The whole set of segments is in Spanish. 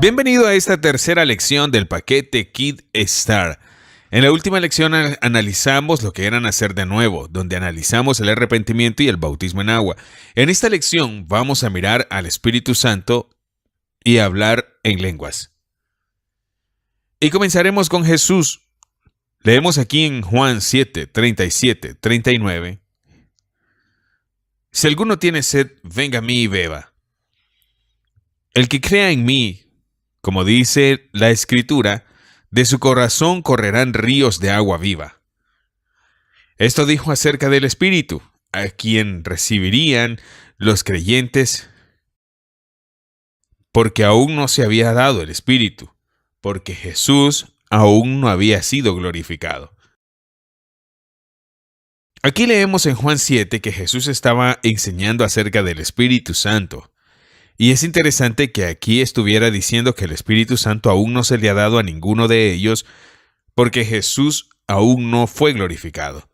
Bienvenido a esta tercera lección del paquete Kid Star. En la última lección analizamos lo que era nacer de nuevo, donde analizamos el arrepentimiento y el bautismo en agua. En esta lección vamos a mirar al Espíritu Santo y hablar en lenguas. Y comenzaremos con Jesús. Leemos aquí en Juan 7, 37, 39. Si alguno tiene sed, venga a mí y beba. El que crea en mí, como dice la Escritura, de su corazón correrán ríos de agua viva. Esto dijo acerca del Espíritu, a quien recibirían los creyentes, porque aún no se había dado el Espíritu, porque Jesús aún no había sido glorificado. Aquí leemos en Juan 7 que Jesús estaba enseñando acerca del Espíritu Santo. Y es interesante que aquí estuviera diciendo que el Espíritu Santo aún no se le ha dado a ninguno de ellos porque Jesús aún no fue glorificado.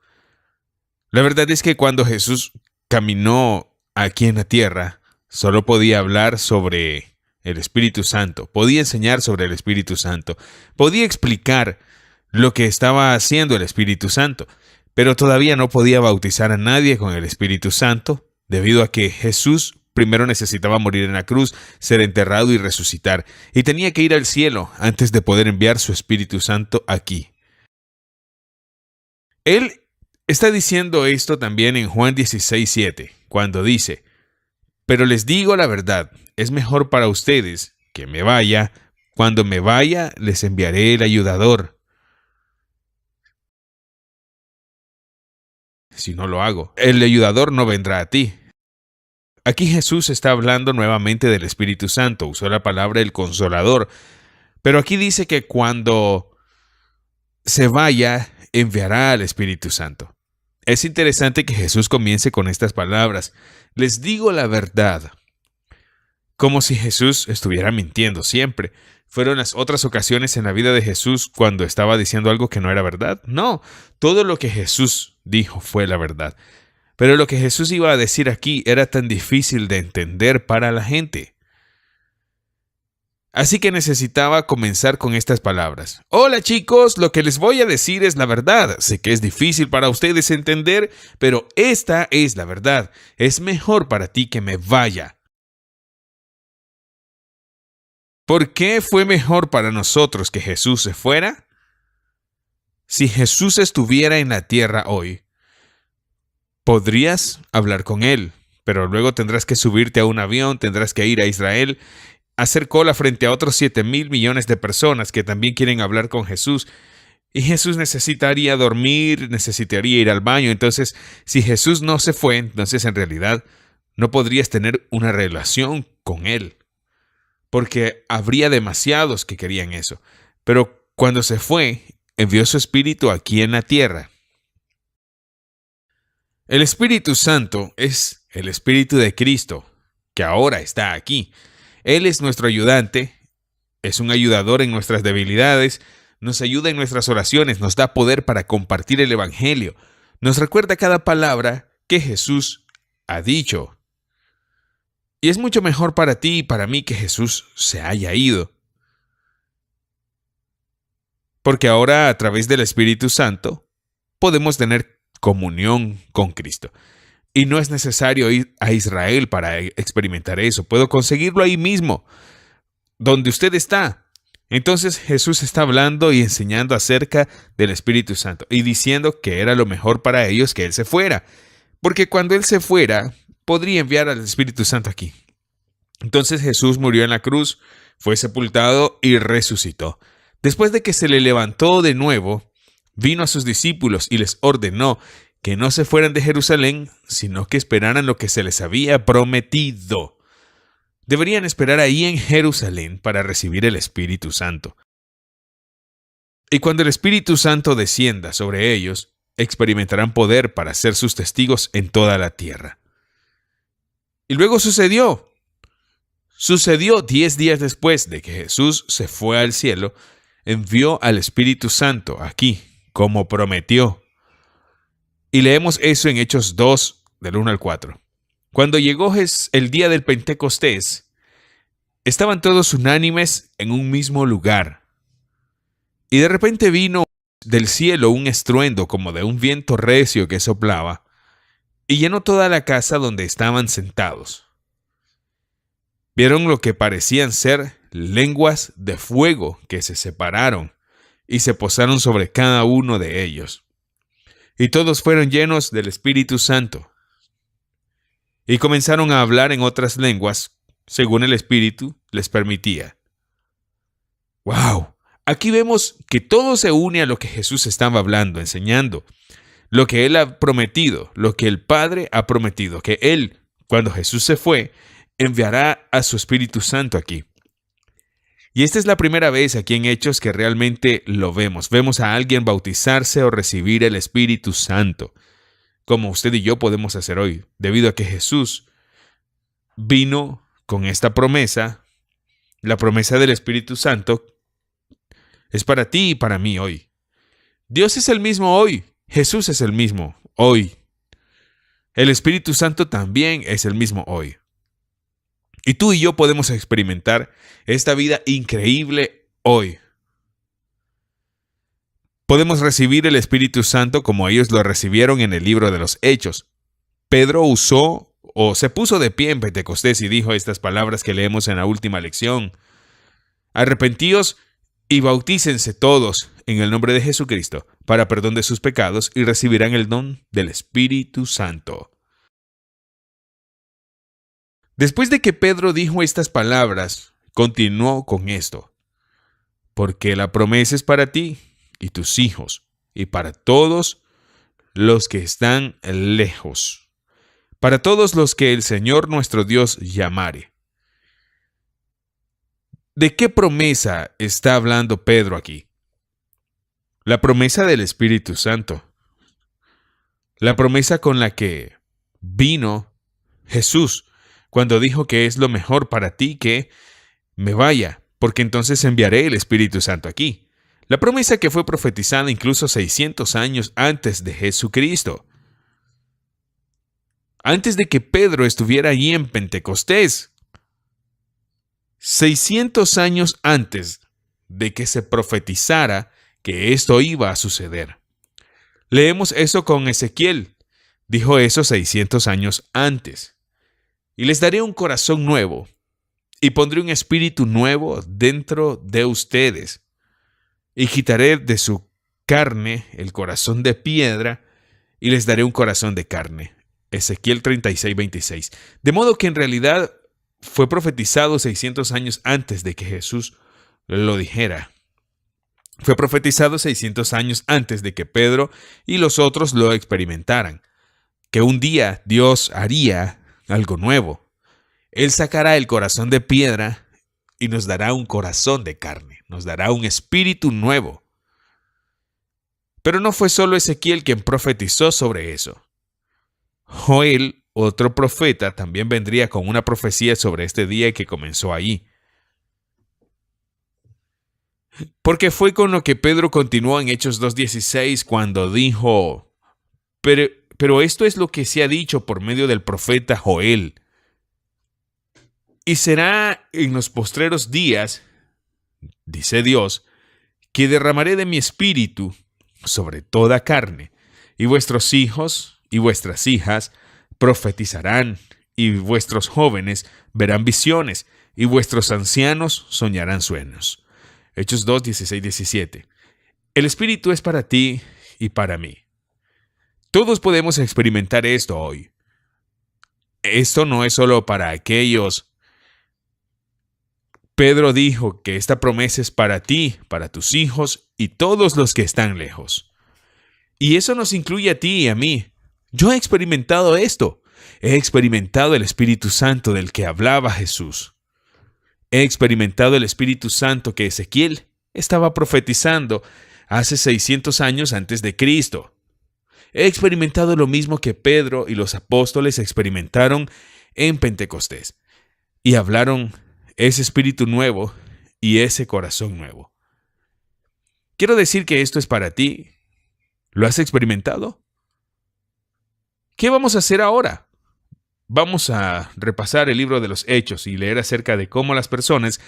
La verdad es que cuando Jesús caminó aquí en la tierra, solo podía hablar sobre el Espíritu Santo, podía enseñar sobre el Espíritu Santo, podía explicar lo que estaba haciendo el Espíritu Santo, pero todavía no podía bautizar a nadie con el Espíritu Santo debido a que Jesús primero necesitaba morir en la cruz, ser enterrado y resucitar, y tenía que ir al cielo antes de poder enviar su Espíritu Santo aquí. Él está diciendo esto también en Juan 16:7, cuando dice: pero les digo la verdad, es mejor para ustedes que me vaya. Cuando me vaya, les enviaré el ayudador. Si no lo hago, el ayudador no vendrá a ti. Aquí Jesús está hablando nuevamente del Espíritu Santo, usó la palabra el Consolador, pero aquí dice que cuando se vaya, enviará al Espíritu Santo. Es interesante que Jesús comience con estas palabras: les digo la verdad, como si Jesús estuviera mintiendo siempre. ¿Fueron las otras ocasiones en la vida de Jesús cuando estaba diciendo algo que no era verdad? No, todo lo que Jesús dijo fue la verdad. Pero lo que Jesús iba a decir aquí era tan difícil de entender para la gente. Así que necesitaba comenzar con estas palabras. Hola chicos, lo que les voy a decir es la verdad. Sé que es difícil para ustedes entender, pero esta es la verdad. Es mejor para ti que me vaya. ¿Por qué fue mejor para nosotros que Jesús se fuera? Si Jesús estuviera en la tierra hoy, podrías hablar con él, pero luego tendrás que subirte a un avión, tendrás que ir a Israel, hacer cola frente a otros 7,000 millones de personas que también quieren hablar con Jesús. Y Jesús necesitaría dormir, necesitaría ir al baño. Entonces, si Jesús no se fue, entonces en realidad no podrías tener una relación con él, porque habría demasiados que querían eso. Pero cuando se fue, envió su Espíritu aquí en la tierra. El Espíritu Santo es el Espíritu de Cristo, que ahora está aquí. Él es nuestro ayudante, es un ayudador en nuestras debilidades, nos ayuda en nuestras oraciones, nos da poder para compartir el Evangelio, nos recuerda cada palabra que Jesús ha dicho. Y es mucho mejor para ti y para mí que Jesús se haya ido. Porque ahora, a través del Espíritu Santo, podemos tener comunión con Cristo. Y no es necesario ir a Israel para experimentar eso. Puedo conseguirlo ahí mismo, donde usted está. Entonces Jesús está hablando y enseñando acerca del Espíritu Santo y diciendo que era lo mejor para ellos que Él se fuera. Porque cuando Él se fuera, podría enviar al Espíritu Santo aquí. Entonces Jesús murió en la cruz, fue sepultado y resucitó. Después de que se le levantó de nuevo, vino a sus discípulos y les ordenó que no se fueran de Jerusalén, sino que esperaran lo que se les había prometido. Deberían esperar ahí en Jerusalén para recibir el Espíritu Santo. Y cuando el Espíritu Santo descienda sobre ellos, experimentarán poder para ser sus testigos en toda la tierra. Y luego sucedió 10 días después de que Jesús se fue al cielo, envió al Espíritu Santo aquí, como prometió. Y leemos eso en Hechos 2, del 1 al 4. Cuando llegó el día del Pentecostés, Estaban todos unánimes en un mismo lugar. Y de repente vino del cielo un estruendo como de un viento recio que soplaba, y llenó toda la casa donde estaban sentados. Vieron lo que parecían ser lenguas de fuego que se separaron y se posaron sobre cada uno de ellos. Y todos fueron llenos del Espíritu Santo. Y comenzaron a hablar en otras lenguas, según el Espíritu les permitía. ¡Wow! Aquí vemos que todo se une a lo que Jesús estaba hablando, enseñando. Lo que Él ha prometido, lo que el Padre ha prometido, que Él, cuando Jesús se fue, enviará a su Espíritu Santo aquí. Y esta es la primera vez aquí en Hechos que realmente lo vemos. Vemos a alguien bautizarse o recibir el Espíritu Santo, como usted y yo podemos hacer hoy, debido a que Jesús vino con esta promesa. La promesa del Espíritu Santo es para ti y para mí hoy. Dios es el mismo hoy. Jesús es el mismo hoy. El Espíritu Santo también es el mismo hoy. Y tú y yo podemos experimentar esta vida increíble hoy. Podemos recibir el Espíritu Santo como ellos lo recibieron en el libro de los Hechos. Pedro usó o se puso de pie en Pentecostés y dijo estas palabras que leemos en la última lección. Arrepentíos y bautícense todos en el nombre de Jesucristo para perdón de sus pecados y recibirán el don del Espíritu Santo. Después de que Pedro dijo estas palabras, continuó con esto. Porque la promesa es para ti y tus hijos y para todos los que están lejos, para todos los que el Señor nuestro Dios llamare. ¿De qué promesa está hablando Pedro aquí? La promesa del Espíritu Santo. La promesa con la que vino Jesús cuando dijo que es lo mejor para ti que me vaya, porque entonces enviaré el Espíritu Santo aquí. La promesa que fue profetizada incluso 600 años antes de Jesucristo. Antes de que Pedro estuviera allí en Pentecostés. 600 años antes de que se profetizara que esto iba a suceder. Leemos eso con Ezequiel. Dijo eso 600 años antes. Y les daré un corazón nuevo, y pondré un espíritu nuevo dentro de ustedes, y quitaré de su carne el corazón de piedra, y les daré un corazón de carne. Ezequiel 36:26. De modo que en realidad fue profetizado 600 años antes de que Jesús lo dijera. Fue profetizado 600 años antes de que Pedro y los otros lo experimentaran, que un día Dios haría algo nuevo. Él sacará el corazón de piedra y nos dará un corazón de carne, nos dará un espíritu nuevo. Pero no fue solo Ezequiel quien profetizó sobre eso. Joel, otro profeta, también vendría con una profecía sobre este día que comenzó allí. Porque fue con lo que Pedro continuó en Hechos 2:16 cuando dijo, pero esto es lo que se ha dicho por medio del profeta Joel. Y será en los postreros días, dice Dios, que derramaré de mi espíritu sobre toda carne, y vuestros hijos y vuestras hijas profetizarán, y vuestros jóvenes verán visiones, y vuestros ancianos soñarán sueños. Hechos 2, 16, 17. El Espíritu es para ti y para mí. Todos podemos experimentar esto hoy. Esto no es solo para aquellos. Pedro dijo que esta promesa es para ti, para tus hijos y todos los que están lejos. Y eso nos incluye a ti y a mí. Yo he experimentado esto. He experimentado el Espíritu Santo del que hablaba Jesús. He experimentado el Espíritu Santo que Ezequiel estaba profetizando hace 600 años antes de Cristo. He experimentado lo mismo que Pedro y los apóstoles experimentaron en Pentecostés y hablaron ese espíritu nuevo y ese corazón nuevo. Quiero decir que esto es para ti. ¿Lo has experimentado? ¿Qué vamos a hacer ahora? Vamos a repasar el libro de los Hechos y leer acerca de cómo las personas,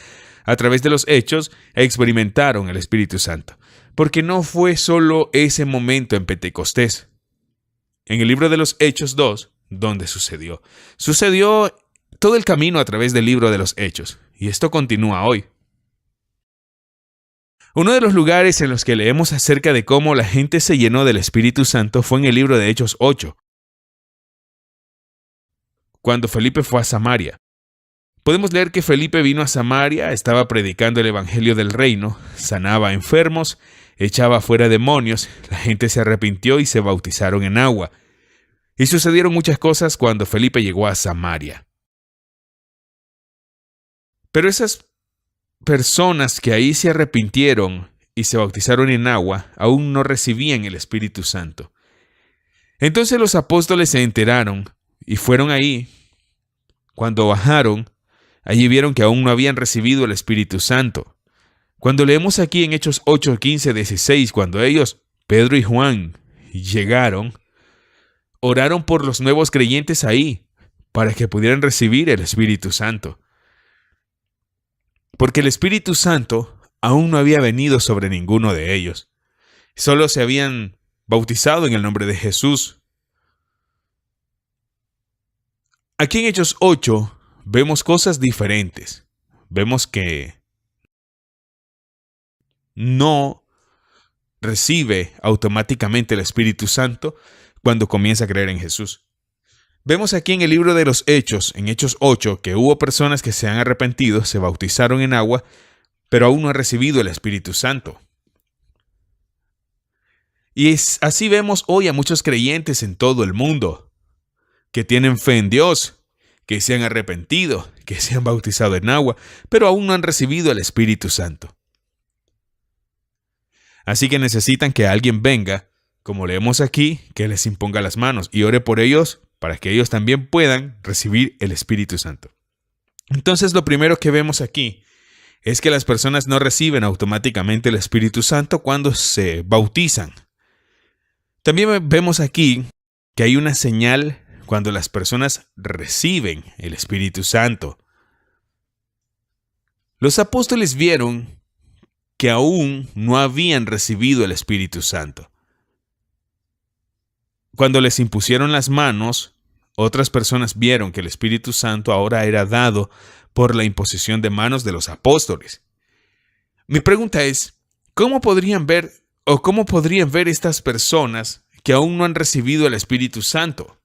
a través de los Hechos, experimentaron el Espíritu Santo. Porque no fue solo ese momento en Pentecostés. En el libro de los Hechos 2, ¿dónde sucedió? Sucedió todo el camino a través del libro de los Hechos. Y esto continúa hoy. Uno de los lugares en los que leemos acerca de cómo la gente se llenó del Espíritu Santo fue en el libro de Hechos 8, cuando Felipe fue a Samaria. Podemos leer que Felipe vino a Samaria, estaba predicando el evangelio del reino, sanaba enfermos, echaba fuera demonios, la gente se arrepintió y se bautizaron en agua. Y sucedieron muchas cosas cuando Felipe llegó a Samaria. Pero esas personas que ahí se arrepintieron y se bautizaron en agua aún no recibían el Espíritu Santo. Entonces los apóstoles se enteraron y fueron ahí. Cuando bajaron, allí vieron que aún no habían recibido el Espíritu Santo. Cuando leemos aquí en Hechos 8, 15, 16, cuando ellos, Pedro y Juan, llegaron, oraron por los nuevos creyentes ahí, para que pudieran recibir el Espíritu Santo. Porque el Espíritu Santo aún no había venido sobre ninguno de ellos. Solo se habían bautizado en el nombre de Jesús. Aquí en Hechos 8 vemos cosas diferentes. Vemos que no recibe automáticamente el Espíritu Santo cuando comienza a creer en Jesús. Vemos aquí en el libro de los Hechos, en Hechos 8, que hubo personas que se han arrepentido, se bautizaron en agua, pero aún no han recibido el Espíritu Santo. Y así vemos hoy a muchos creyentes en todo el mundo, que tienen fe en Dios, que se han arrepentido, que se han bautizado en agua, pero aún no han recibido el Espíritu Santo. Así que necesitan que alguien venga, como leemos aquí, que les imponga las manos y ore por ellos para que ellos también puedan recibir el Espíritu Santo. Entonces, lo primero que vemos aquí es que las personas no reciben automáticamente el Espíritu Santo cuando se bautizan. También vemos aquí que hay una señal cuando las personas reciben el Espíritu Santo. Los apóstoles vieron que aún no habían recibido el Espíritu Santo. Cuando les impusieron las manos, otras personas vieron que el Espíritu Santo ahora era dado por la imposición de manos de los apóstoles. Mi pregunta es, ¿cómo podrían ver estas personas que aún no han recibido el Espíritu Santo?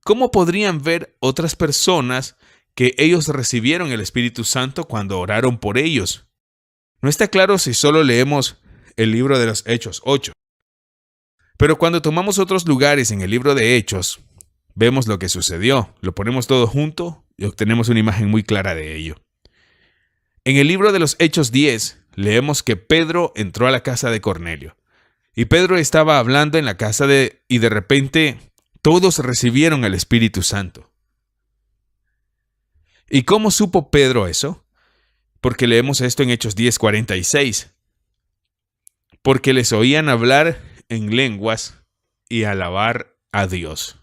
¿Cómo podrían ver otras personas que ellos recibieron el Espíritu Santo cuando oraron por ellos? No está claro si solo leemos el libro de los Hechos 8. Pero cuando tomamos otros lugares en el libro de Hechos, vemos lo que sucedió. Lo ponemos todo junto y obtenemos una imagen muy clara de ello. En el libro de los Hechos 10, leemos que Pedro entró a la casa de Cornelio. Y Pedro estaba hablando en la casa y de repente todos recibieron el Espíritu Santo. ¿Y cómo supo Pedro eso? Porque leemos esto en Hechos 10:46. Porque les oían hablar en lenguas y alabar a Dios.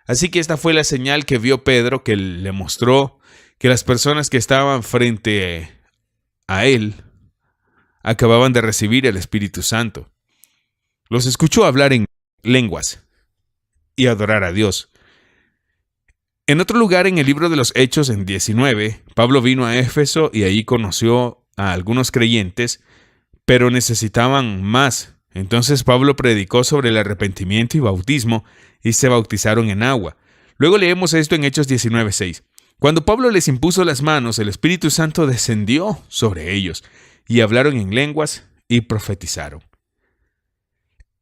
Así que esta fue la señal que vio Pedro, que le mostró que las personas que estaban frente a él acababan de recibir el Espíritu Santo. Los escuchó hablar en lenguas y adorar a Dios. En otro lugar en el libro de los Hechos, en 19, Pablo vino a Éfeso y ahí conoció a algunos creyentes, pero necesitaban más. Entonces Pablo predicó sobre el arrepentimiento y bautismo y se bautizaron en agua. Luego leemos esto en Hechos 19:6. Cuando Pablo les impuso las manos, el Espíritu Santo descendió sobre ellos y hablaron en lenguas y profetizaron.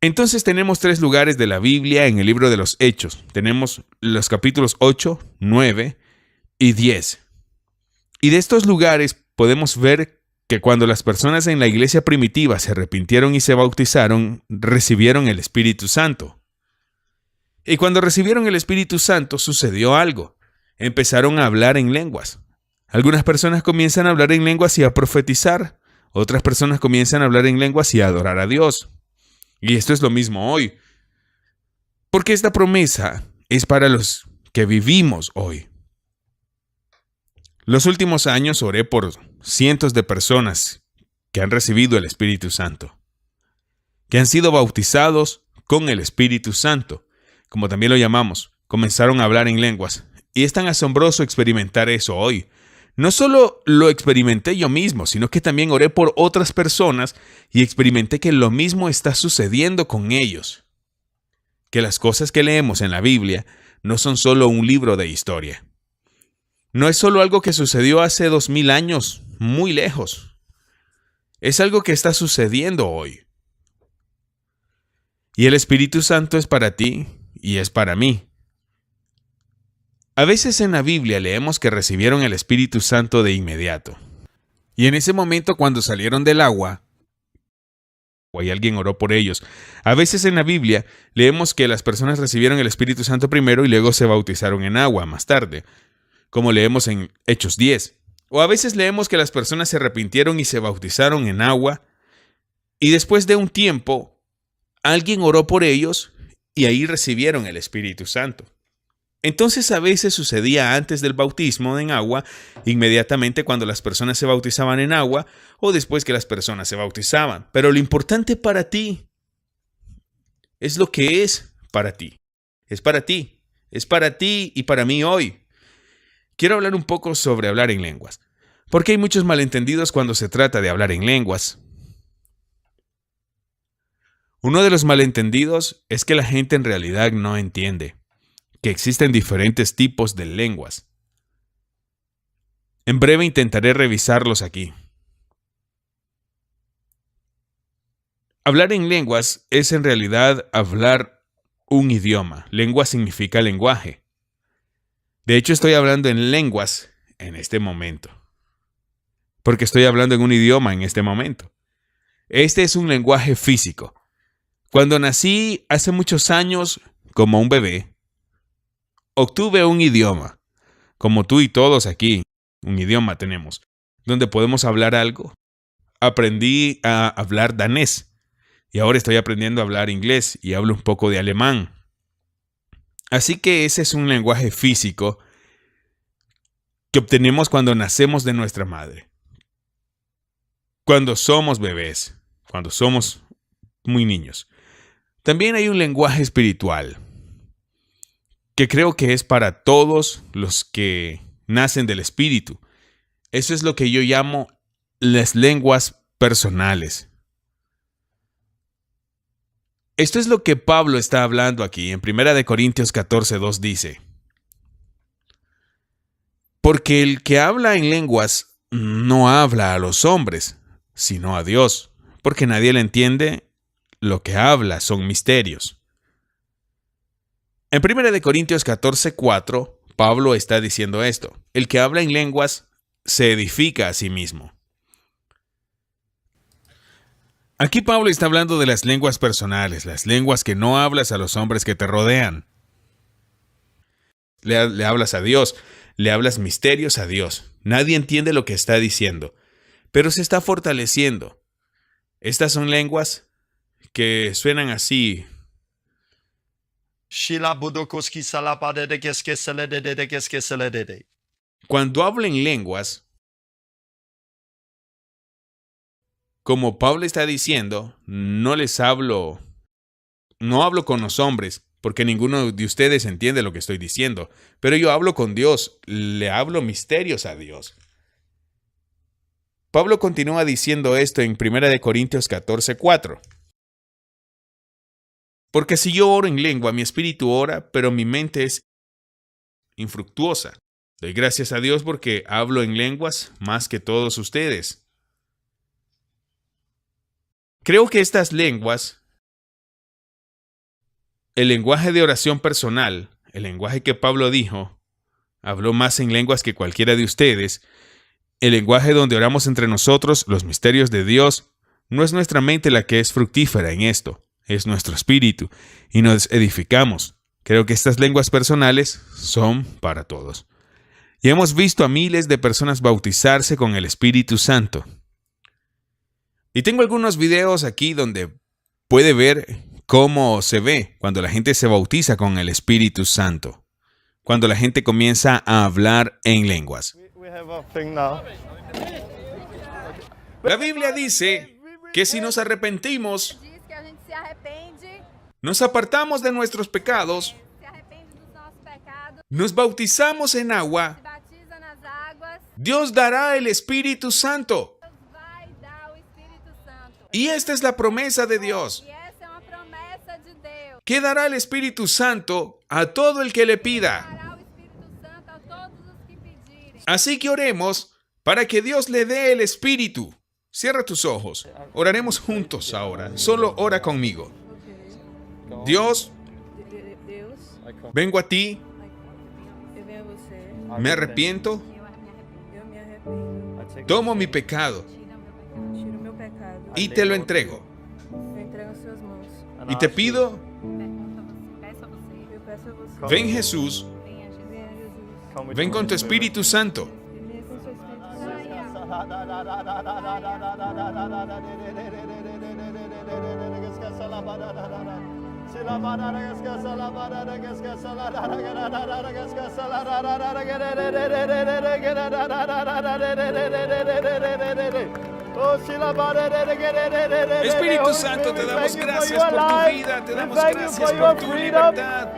Entonces tenemos 3 lugares de la Biblia en el libro de los Hechos. Tenemos los capítulos 8, 9 y 10. Y de estos lugares podemos ver que cuando las personas en la iglesia primitiva se arrepintieron y se bautizaron, recibieron el Espíritu Santo. Y cuando recibieron el Espíritu Santo sucedió algo. Empezaron a hablar en lenguas. Algunas personas comienzan a hablar en lenguas y a profetizar. Otras personas comienzan a hablar en lenguas y a adorar a Dios. Y esto es lo mismo hoy. Porque esta promesa es para los que vivimos hoy. Los últimos años oré por cientos de personas que han recibido el Espíritu Santo, que han sido bautizados con el Espíritu Santo, como también lo llamamos, comenzaron a hablar en lenguas. Y es tan asombroso experimentar eso hoy. No solo lo experimenté yo mismo, sino que también oré por otras personas y experimenté que lo mismo está sucediendo con ellos. Que las cosas que leemos en la Biblia no son solo un libro de historia. No es solo algo que sucedió hace 2000 años, muy lejos. Es algo que está sucediendo hoy. Y el Espíritu Santo es para ti y es para mí. A veces en la Biblia leemos que recibieron el Espíritu Santo de inmediato. Y en ese momento cuando salieron del agua, y alguien oró por ellos. A veces en la Biblia leemos que las personas recibieron el Espíritu Santo primero y luego se bautizaron en agua más tarde, como leemos en Hechos 10. O a veces leemos que las personas se arrepintieron y se bautizaron en agua y después de un tiempo alguien oró por ellos y ahí recibieron el Espíritu Santo. Entonces a veces sucedía antes del bautismo en agua, inmediatamente cuando las personas se bautizaban en agua o después que las personas se bautizaban. Pero lo importante para ti es lo que es para ti. Es para ti. Es para ti y para mí hoy. Quiero hablar un poco sobre hablar en lenguas, porque hay muchos malentendidos cuando se trata de hablar en lenguas. Uno de los malentendidos es que la gente en realidad no entiende que existen diferentes tipos de lenguas. En breve intentaré revisarlos aquí. Hablar en lenguas es en realidad hablar un idioma. Lengua significa lenguaje. De hecho, estoy hablando en lenguas en este momento, porque estoy hablando en un idioma en este momento. Este es un lenguaje físico. Cuando nací hace muchos años, como un bebé, obtuve un idioma, como tú y todos aquí, un idioma tenemos, donde podemos hablar algo. Aprendí a hablar danés y ahora estoy aprendiendo a hablar inglés y hablo un poco de alemán. Así que ese es un lenguaje físico que obtenemos cuando nacemos de nuestra madre. Cuando somos bebés, cuando somos muy niños. También hay un lenguaje espiritual, que creo que es para todos los que nacen del Espíritu. Eso es lo que yo llamo las lenguas personales. Esto es lo que Pablo está hablando aquí. En 1 Corintios 14:2 dice: porque el que habla en lenguas no habla a los hombres, sino a Dios, porque nadie le entiende lo que habla, son misterios. En 1 Corintios 14:4, Pablo está diciendo esto: el que habla en lenguas se edifica a sí mismo. Aquí Pablo está hablando de las lenguas personales, las lenguas que no hablas a los hombres que te rodean. Le hablas a Dios, le hablas misterios a Dios. Nadie entiende lo que está diciendo, pero se está fortaleciendo. Estas son lenguas que suenan así. Cuando hablo en lenguas, como Pablo está diciendo, no hablo con los hombres, porque ninguno de ustedes entiende lo que estoy diciendo, pero yo hablo con Dios, le hablo misterios a Dios. Pablo continúa diciendo esto en 1 Corintios 14:4. Porque si yo oro en lengua, mi espíritu ora, pero mi mente es infructuosa. Doy gracias a Dios porque hablo en lenguas más que todos ustedes. Creo que estas lenguas, el lenguaje de oración personal, el lenguaje que Pablo dijo, habló más en lenguas que cualquiera de ustedes, el lenguaje donde oramos entre nosotros, los misterios de Dios, no es nuestra mente la que es fructífera en esto, es nuestro espíritu, y nos edificamos. Creo que estas lenguas personales son para todos. Y hemos visto a miles de personas bautizarse con el Espíritu Santo. Y tengo algunos videos aquí donde puede ver cómo se ve cuando la gente se bautiza con el Espíritu Santo. cuando la gente comienza a hablar en lenguas. La Biblia dice que si nos arrepentimos, nos apartamos de nuestros pecados, nos bautizamos en agua, Dios dará el Espíritu Santo. Y esta es la promesa de Dios, que dará el Espíritu Santo a todo el que le pida. Así que oremos para que Dios le dé el Espíritu. Cierra tus ojos. Oraremos juntos ahora. Solo ora conmigo. Dios, vengo a ti. Me arrepiento. Tomo mi pecado y te lo entrego. Y te pido, ven Jesús, ven con tu Espíritu Santo. Espíritu Santo, te damos gracias por tu vida, te damos gracias por tu libertad.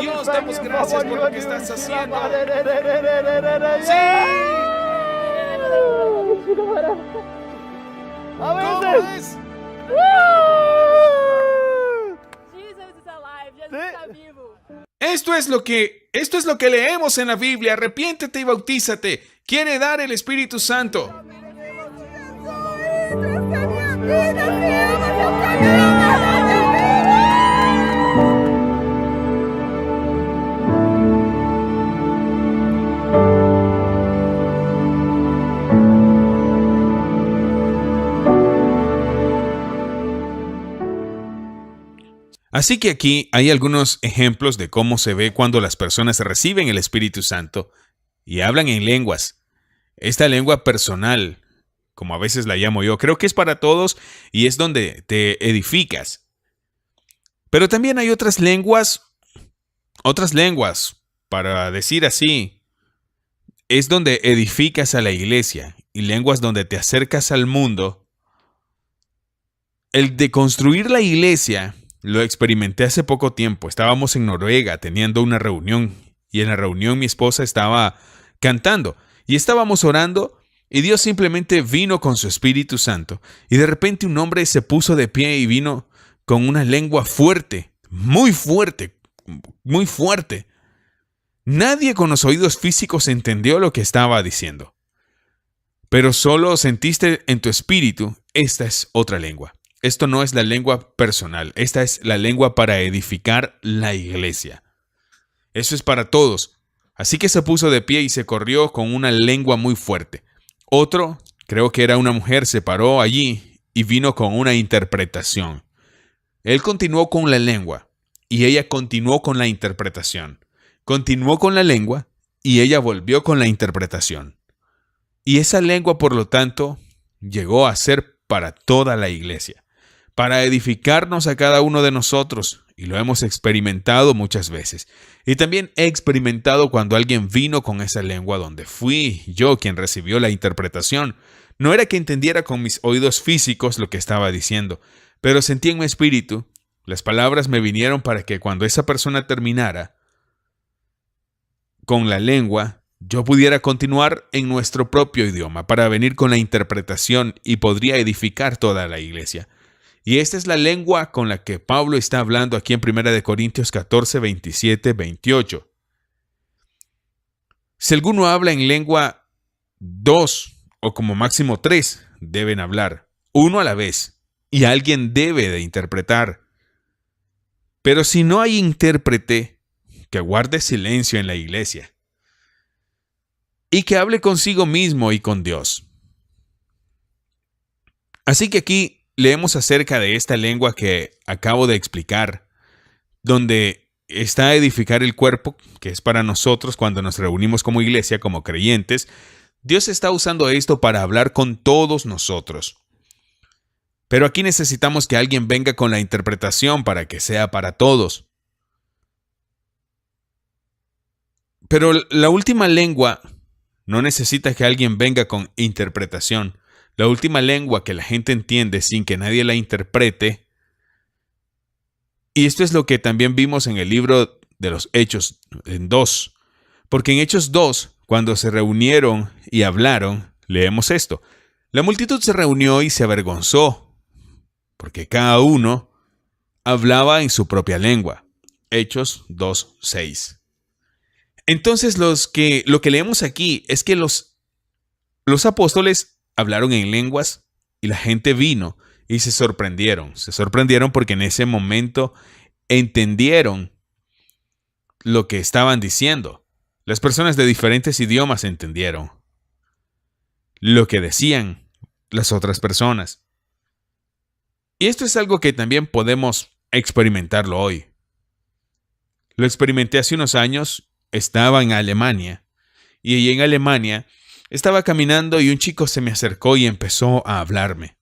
Dios, damos gracias por lo que estás haciendo. ¡Sí! ¿Cómo es? Esto es lo que leemos en la Biblia. Arrepiéntete y bautízate. Quiere dar el Espíritu Santo. Así que aquí hay algunos ejemplos de cómo se ve cuando las personas reciben el Espíritu Santo y hablan en lenguas. Esta lengua personal, como a veces la llamo yo, creo que es para todos y es donde te edificas. Pero también hay otras lenguas, para decir así, es donde edificas a la iglesia y lenguas donde te acercas al mundo. El de construir la iglesia lo experimenté hace poco tiempo. Estábamos en Noruega teniendo una reunión y en la reunión mi esposa estaba cantando y estábamos orando y Dios simplemente vino con su Espíritu Santo y de repente un hombre se puso de pie y vino con una lengua fuerte, muy fuerte, muy fuerte. Nadie con los oídos físicos entendió lo que estaba diciendo, pero solo sentiste en tu espíritu, esta es otra lengua. Esto no es la lengua personal, esta es la lengua para edificar la iglesia. Eso es para todos. Así que se puso de pie y se corrió con una lengua muy fuerte. Otro, creo que era una mujer, se paró allí y vino con una interpretación. Él continuó con la lengua y ella continuó con la interpretación. Continuó con la lengua y ella volvió con la interpretación. Y esa lengua, por lo tanto, llegó a ser para toda la iglesia, para edificarnos a cada uno de nosotros, y lo hemos experimentado muchas veces. Y también he experimentado cuando alguien vino con esa lengua donde fui yo quien recibió la interpretación. No era que entendiera con mis oídos físicos lo que estaba diciendo, pero sentí en mi espíritu, las palabras me vinieron para que cuando esa persona terminara con la lengua, yo pudiera continuar en nuestro propio idioma para venir con la interpretación y podría edificar toda la iglesia. Y esta es la lengua con la que Pablo está hablando aquí en 1 Corintios 14, 27, 28. Si alguno habla en lengua, 2 o como máximo 3 deben hablar, uno a la vez, y alguien debe de interpretar. Pero si no hay intérprete, que guarde silencio en la iglesia y que hable consigo mismo y con Dios. Así que aquí leemos acerca de esta lengua que acabo de explicar, donde está a edificar el cuerpo, que es para nosotros cuando nos reunimos como iglesia, como creyentes. Dios está usando esto para hablar con todos nosotros. Pero aquí necesitamos que alguien venga con la interpretación para que sea para todos. Pero la última lengua no necesita que alguien venga con interpretación. La última lengua que la gente entiende sin que nadie la interprete. Y esto es lo que también vimos en el libro de los Hechos, en 2. Porque en Hechos 2, cuando se reunieron y hablaron, leemos esto. La multitud se reunió y se avergonzó, porque cada uno hablaba en su propia lengua. Hechos 2:6. Entonces lo que leemos aquí es que los apóstoles hablaron en lenguas y la gente vino y se sorprendieron. Se sorprendieron porque en ese momento entendieron lo que estaban diciendo. Las personas de diferentes idiomas entendieron lo que decían las otras personas. Y esto es algo que también podemos experimentarlo hoy. Lo experimenté hace unos años, estaba en Alemania, y allí en Alemania estaba caminando y un chico se me acercó y empezó a hablarme.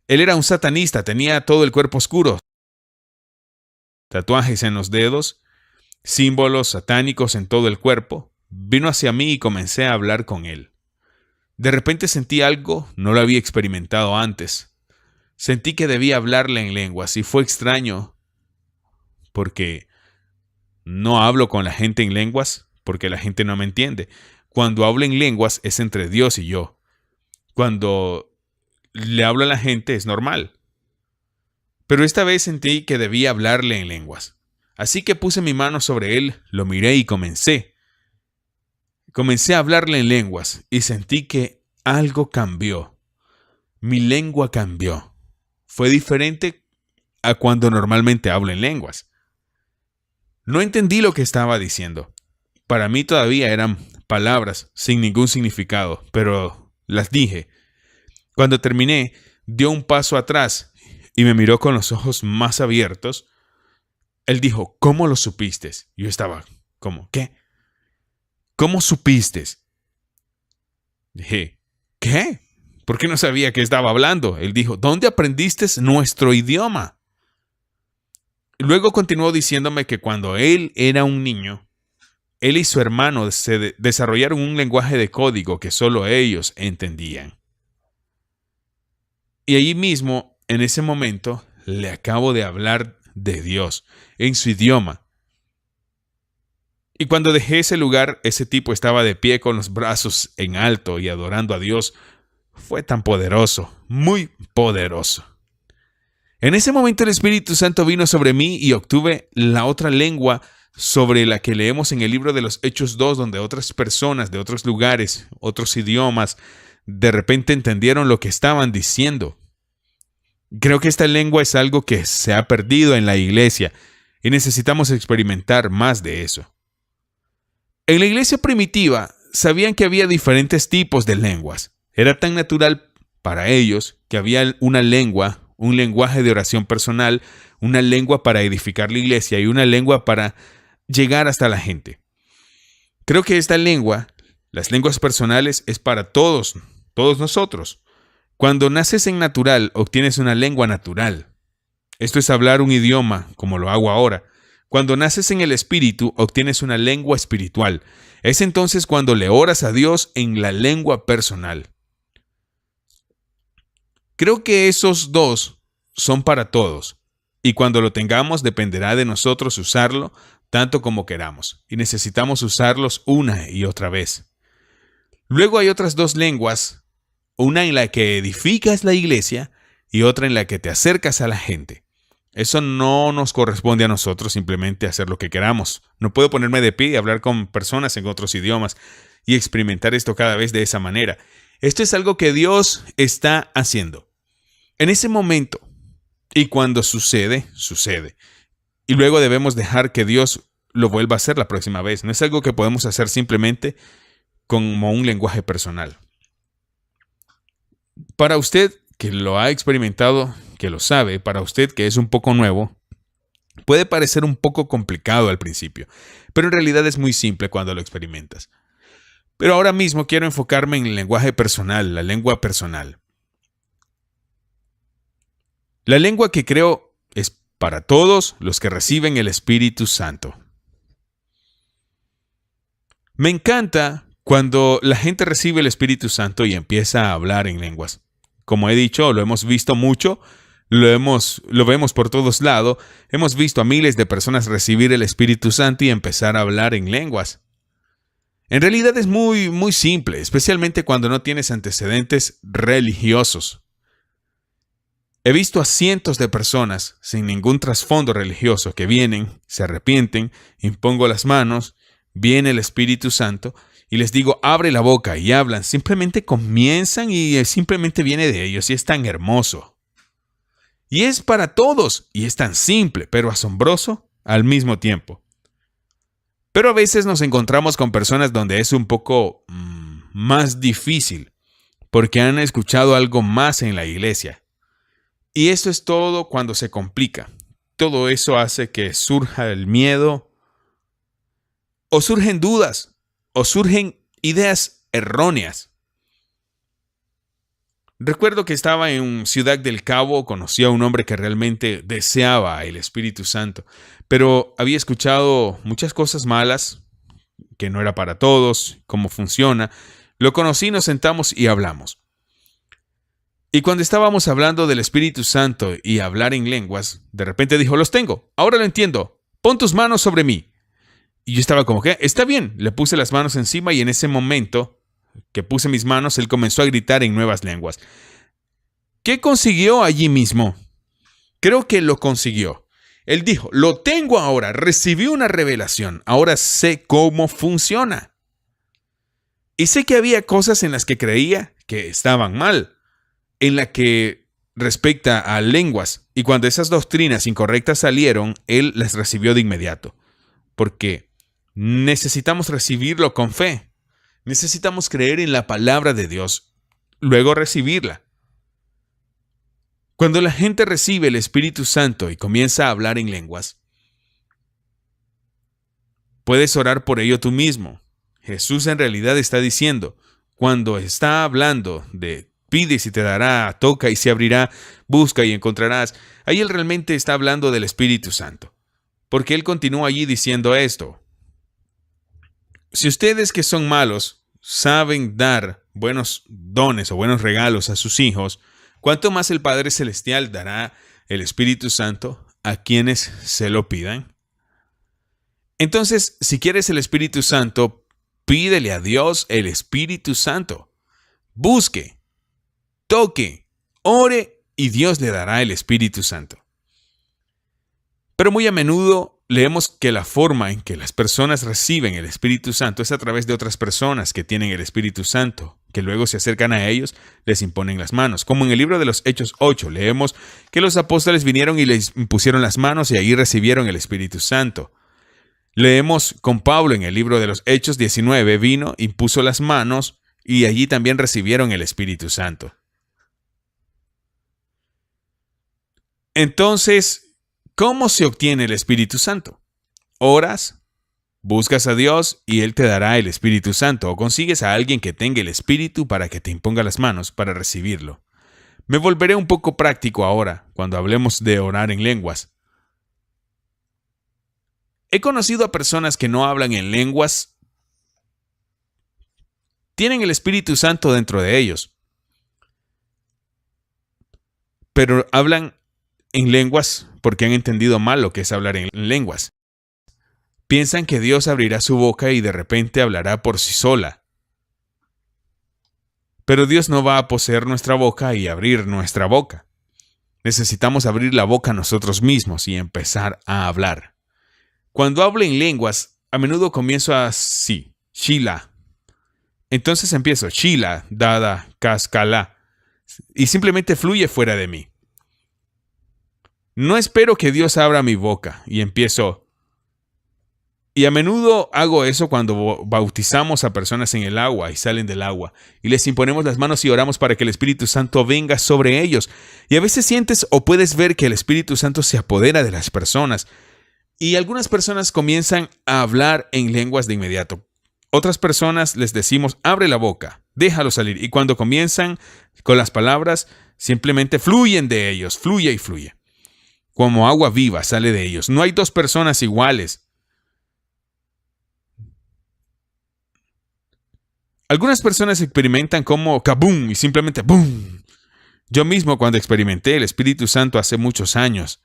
Él era un satanista, tenía todo el cuerpo oscuro, tatuajes en los dedos, símbolos satánicos en todo el cuerpo. Vino hacia mí y comencé a hablar con él. De repente sentí algo, no lo había experimentado antes. Sentí que debía hablarle en lenguas y fue extraño porque no hablo con la gente en lenguas porque la gente no me entiende. Cuando hablo en lenguas es entre Dios y yo. Cuando le hablo a la gente es normal. Pero esta vez sentí que debía hablarle en lenguas. Así que puse mi mano sobre él, lo miré y comencé. Comencé a hablarle en lenguas y sentí que algo cambió. Mi lengua cambió. Fue diferente a cuando normalmente hablo en lenguas. No entendí lo que estaba diciendo. Para mí todavía eran palabras sin ningún significado, pero las dije. Cuando terminé, dio un paso atrás y me miró con los ojos más abiertos. Él dijo, ¿cómo lo supiste? Yo estaba, ¿cómo? ¿Qué? ¿Cómo supiste? Dije, ¿qué? ¿Por qué no sabía que estaba hablando? Él dijo, ¿dónde aprendiste nuestro idioma? Luego continuó diciéndome que cuando él era un niño, él y su hermano se desarrollaron un lenguaje de código que solo ellos entendían. Y allí mismo, en ese momento, le acabo de hablar de Dios en su idioma. Y cuando dejé ese lugar, ese tipo estaba de pie con los brazos en alto y adorando a Dios. Fue tan poderoso, muy poderoso. En ese momento el Espíritu Santo vino sobre mí y obtuve la otra lengua sobre la que leemos en el libro de los Hechos 2, donde otras personas de otros lugares, otros idiomas, de repente entendieron lo que estaban diciendo. Creo que esta lengua es algo que se ha perdido en la iglesia y necesitamos experimentar más de eso. En la iglesia primitiva sabían que había diferentes tipos de lenguas. Era tan natural para ellos que había una lengua, un lenguaje de oración personal, una lengua para edificar la iglesia y una lengua para llegar hasta la gente. Creo que esta lengua, las lenguas personales, es para todos nosotros. Cuando naces en natural, obtienes una lengua natural. Esto es hablar un idioma, como lo hago ahora. Cuando naces en el Espíritu, obtienes una lengua espiritual. Es entonces cuando le oras a Dios en la lengua personal. Creo que esos dos son para todos, y cuando lo tengamos dependerá de nosotros usarlo tanto como queramos, y necesitamos usarlos una y otra vez. Luego hay otras dos lenguas, una en la que edificas la iglesia y otra en la que te acercas a la gente. Eso no nos corresponde a nosotros simplemente hacer lo que queramos. No puedo ponerme de pie y hablar con personas en otros idiomas y experimentar esto cada vez de esa manera. Esto es algo que Dios está haciendo. En ese momento, y cuando sucede, sucede. Y luego debemos dejar que Dios lo vuelva a hacer la próxima vez. No es algo que podemos hacer simplemente como un lenguaje personal. Para usted que lo ha experimentado, que lo sabe, para usted que es un poco nuevo, puede parecer un poco complicado al principio, pero en realidad es muy simple cuando lo experimentas. Pero ahora mismo quiero enfocarme en el lenguaje personal, la lengua personal. La lengua que creo es para todos los que reciben el Espíritu Santo. Me encanta cuando la gente recibe el Espíritu Santo y empieza a hablar en lenguas. Como he dicho, lo hemos visto mucho, lo vemos por todos lados. Hemos visto a miles de personas recibir el Espíritu Santo y empezar a hablar en lenguas. En realidad es muy, muy simple, especialmente cuando no tienes antecedentes religiosos. He visto a cientos de personas sin ningún trasfondo religioso que vienen, se arrepienten, impongo las manos, viene el Espíritu Santo y les digo, abre la boca y hablan. Simplemente comienzan y simplemente viene de ellos y es tan hermoso. Y es para todos y es tan simple, pero asombroso al mismo tiempo. Pero a veces nos encontramos con personas donde es un poco más difícil porque han escuchado algo más en la iglesia. Y esto es todo cuando se complica. Todo eso hace que surja el miedo, o surgen dudas, o surgen ideas erróneas. Recuerdo que estaba en Ciudad del Cabo, conocí a un hombre que realmente deseaba el Espíritu Santo, pero había escuchado muchas cosas malas, que no era para todos, cómo funciona. Lo conocí, nos sentamos y hablamos. Y cuando estábamos hablando del Espíritu Santo y hablar en lenguas, de repente dijo, los tengo, ahora lo entiendo, pon tus manos sobre mí. Y yo estaba como que, está bien, le puse las manos encima y en ese momento que puse mis manos, él comenzó a gritar en nuevas lenguas. ¿Qué consiguió allí mismo? Creo que lo consiguió. Él dijo, lo tengo ahora, recibí una revelación, ahora sé cómo funciona. Y sé que había cosas en las que creía que estaban mal, en la que respecta a lenguas, y cuando esas doctrinas incorrectas salieron, él las recibió de inmediato, porque necesitamos recibirlo con fe. Necesitamos creer en la palabra de Dios, luego recibirla. Cuando la gente recibe el Espíritu Santo y comienza a hablar en lenguas, puedes orar por ello tú mismo. Jesús en realidad está diciendo, cuando está hablando de pide y se te dará, toca y se abrirá, busca y encontrarás, ahí él realmente está hablando del Espíritu Santo, porque él continúa allí diciendo esto. Si ustedes que son malos saben dar buenos dones o buenos regalos a sus hijos, ¿cuánto más el Padre Celestial dará el Espíritu Santo a quienes se lo pidan? Entonces, si quieres el Espíritu Santo, pídele a Dios el Espíritu Santo. Busque, toque, ore y Dios le dará el Espíritu Santo. Pero muy a menudo leemos que la forma en que las personas reciben el Espíritu Santo es a través de otras personas que tienen el Espíritu Santo, que luego se acercan a ellos, les imponen las manos. Como en el libro de los Hechos 8, leemos que los apóstoles vinieron y les impusieron las manos y ahí recibieron el Espíritu Santo. Leemos con Pablo en el libro de los Hechos 19, vino, impuso las manos y allí también recibieron el Espíritu Santo. Entonces, ¿cómo se obtiene el Espíritu Santo? Oras, buscas a Dios y Él te dará el Espíritu Santo, o consigues a alguien que tenga el Espíritu para que te imponga las manos para recibirlo. Me volveré un poco práctico ahora, cuando hablemos de orar en lenguas. He conocido a personas que no hablan en lenguas, tienen el Espíritu Santo dentro de ellos, pero hablan en lenguas porque han entendido mal lo que es hablar en lenguas. Piensan que Dios abrirá su boca y de repente hablará por sí sola. Pero Dios no va a poseer nuestra boca y abrir nuestra boca. Necesitamos abrir la boca nosotros mismos y empezar a hablar. Cuando hablo en lenguas, a menudo comienzo así, shila. Entonces empiezo, shila, dada, cascala, y simplemente fluye fuera de mí. No espero que Dios abra mi boca y empiezo. Y a menudo hago eso cuando bautizamos a personas en el agua y salen del agua y les imponemos las manos y oramos para que el Espíritu Santo venga sobre ellos. Y a veces sientes o puedes ver que el Espíritu Santo se apodera de las personas. Y algunas personas comienzan a hablar en lenguas de inmediato. Otras personas les decimos, abre la boca, déjalo salir. Y cuando comienzan con las palabras, simplemente fluyen de ellos, fluye y fluye. Como agua viva sale de ellos. No hay dos personas iguales. Algunas personas experimentan como kaboom y simplemente boom. Yo mismo, cuando experimenté el Espíritu Santo hace muchos años,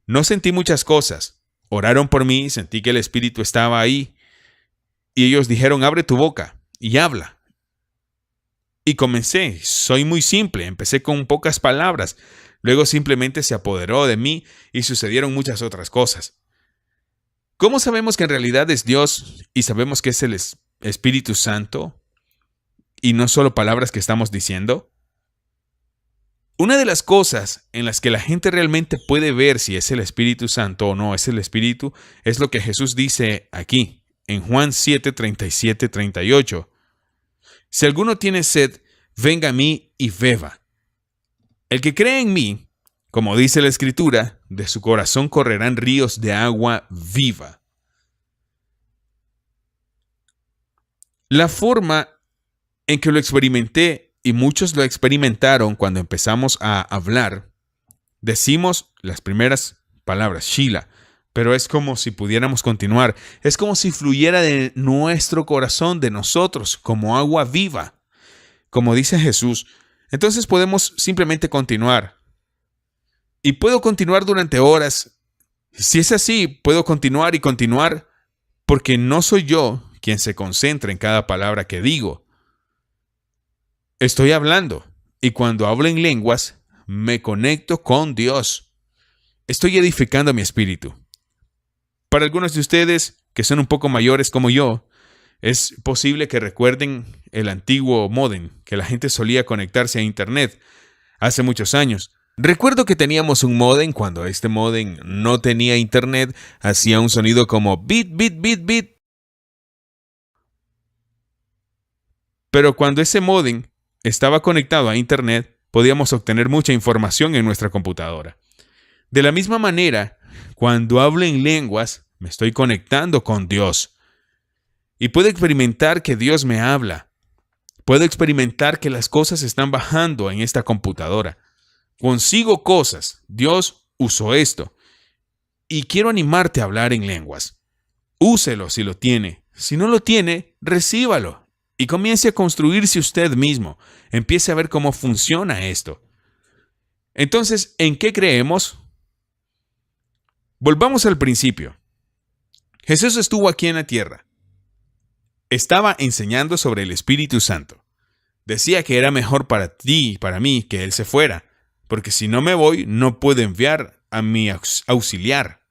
no sentí muchas cosas. Oraron por mí, sentí que el Espíritu estaba ahí y ellos dijeron, abre tu boca y habla. Y comencé, soy muy simple, empecé con pocas palabras, luego simplemente se apoderó de mí y sucedieron muchas otras cosas. ¿Cómo sabemos que en realidad es Dios y sabemos que es el Espíritu Santo y no solo palabras que estamos diciendo? Una de las cosas en las que la gente realmente puede ver si es el Espíritu Santo o no es el Espíritu es lo que Jesús dice aquí, en Juan 7, 37, 38. Si alguno tiene sed, venga a mí y beba. El que cree en mí, como dice la Escritura, de su corazón correrán ríos de agua viva. La forma en que lo experimenté, y muchos lo experimentaron cuando empezamos a hablar, decimos las primeras palabras, Sheila, pero es como si pudiéramos continuar. Es como si fluyera de nuestro corazón, de nosotros, como agua viva. Como dice Jesús, entonces podemos simplemente continuar. Y puedo continuar durante horas. Si es así, puedo continuar y continuar, porque no soy yo quien se concentra en cada palabra que digo. Estoy hablando, y cuando hablo en lenguas, me conecto con Dios. Estoy edificando mi espíritu. Para algunos de ustedes, que son un poco mayores como yo, es posible que recuerden el antiguo módem, que la gente solía conectarse a Internet hace muchos años. Recuerdo que teníamos un módem cuando este módem no tenía Internet, hacía un sonido como bit, bit, bit, bit. Pero cuando ese módem estaba conectado a Internet, podíamos obtener mucha información en nuestra computadora. De la misma manera, cuando hablo en lenguas, me estoy conectando con Dios. Y puedo experimentar que Dios me habla. Puedo experimentar que las cosas están bajando en esta computadora. Consigo cosas. Dios usó esto. Y quiero animarte a hablar en lenguas. Úselo si lo tiene. Si no lo tiene, recíbalo. Y comience a construirse usted mismo. Empiece a ver cómo funciona esto. Entonces, ¿en qué creemos? Volvamos al principio. Jesús estuvo aquí en la tierra. Estaba enseñando sobre el Espíritu Santo. Decía que era mejor para ti y para mí que Él se fuera, porque si no me voy, no puedo enviar a mi auxiliar.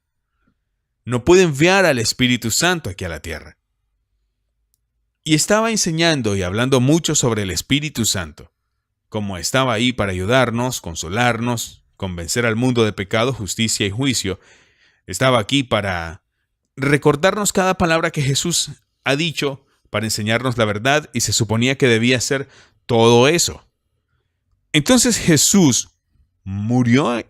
No puedo enviar al Espíritu Santo aquí a la tierra. Y estaba enseñando y hablando mucho sobre el Espíritu Santo, como estaba ahí para ayudarnos, consolarnos, convencer al mundo de pecado, justicia y juicio. Estaba aquí para recordarnos cada palabra que Jesús ha dicho, para enseñarnos la verdad, y se suponía que debía hacer todo eso. Entonces Jesús murió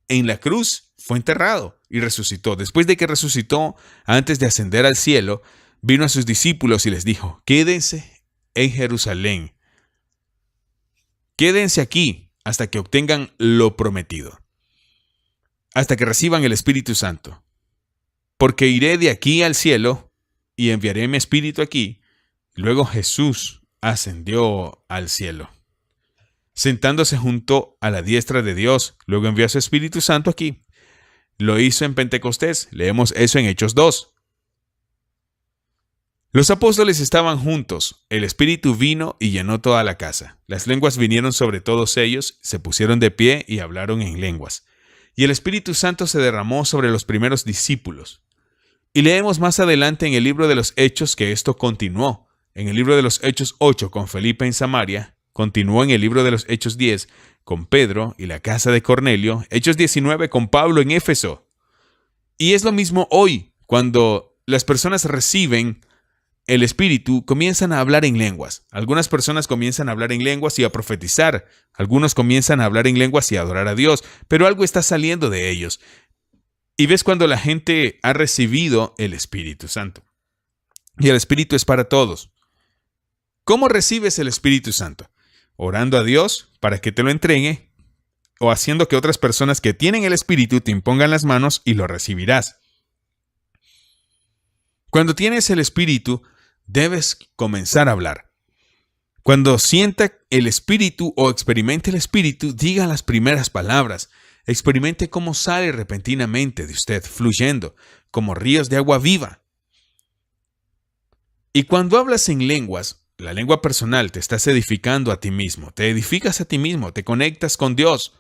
en la cruz, fue enterrado y resucitó. Después de que resucitó, antes de ascender al cielo, vino a sus discípulos y les dijo, quédense en Jerusalén. Quédense aquí hasta que obtengan lo prometido, hasta que reciban el Espíritu Santo. Porque iré de aquí al cielo y enviaré mi Espíritu aquí. Luego Jesús ascendió al cielo, sentándose junto a la diestra de Dios. Luego envió a su Espíritu Santo aquí. Lo hizo en Pentecostés. Leemos eso en Hechos 2. Los apóstoles estaban juntos. El Espíritu vino y llenó toda la casa. Las lenguas vinieron sobre todos ellos, se pusieron de pie y hablaron en lenguas. Y el Espíritu Santo se derramó sobre los primeros discípulos. Y leemos más adelante en el libro de los Hechos que esto continuó. En el libro de los Hechos 8 con Felipe en Samaria, continuó en el libro de los Hechos 10 con Pedro y la casa de Cornelio, Hechos 19 con Pablo en Éfeso. Y es lo mismo hoy, cuando las personas reciben el Espíritu, comienzan a hablar en lenguas. Algunas personas comienzan a hablar en lenguas y a profetizar. Algunos comienzan a hablar en lenguas y a adorar a Dios, pero algo está saliendo de ellos. Y ves cuando la gente ha recibido el Espíritu Santo. Y el Espíritu es para todos. ¿Cómo recibes el Espíritu Santo? Orando a Dios para que te lo entregue, o haciendo que otras personas que tienen el Espíritu te impongan las manos y lo recibirás. Cuando tienes el Espíritu, debes comenzar a hablar. Cuando sienta el Espíritu o experimente el Espíritu, diga las primeras palabras. Experimente cómo sale repentinamente de usted, fluyendo, como ríos de agua viva. Y cuando hablas en lenguas, la lengua personal, te estás edificando a ti mismo, te edificas a ti mismo, te conectas con Dios.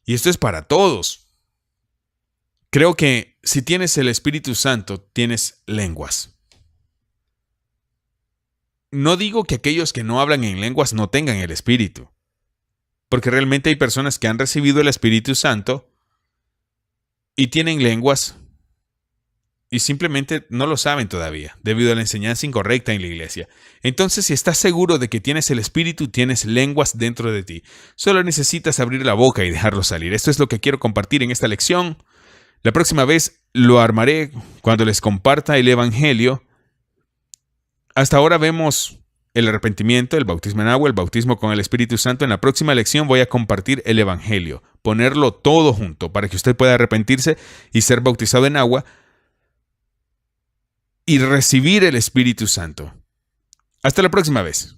Y esto es para todos. Creo que si tienes el Espíritu Santo, tienes lenguas. No digo que aquellos que no hablan en lenguas no tengan el Espíritu, porque realmente hay personas que han recibido el Espíritu Santo y tienen lenguas y simplemente no lo saben todavía, debido a la enseñanza incorrecta en la iglesia. Entonces, si estás seguro de que tienes el Espíritu, tienes lenguas dentro de ti. Solo necesitas abrir la boca y dejarlo salir. Esto es lo que quiero compartir en esta lección. La próxima vez lo armaré cuando les comparta el Evangelio. Hasta ahora vemos el arrepentimiento, el bautismo en agua, el bautismo con el Espíritu Santo. En la próxima lección voy a compartir el Evangelio, ponerlo todo junto para que usted pueda arrepentirse y ser bautizado en agua y recibir el Espíritu Santo. Hasta la próxima vez.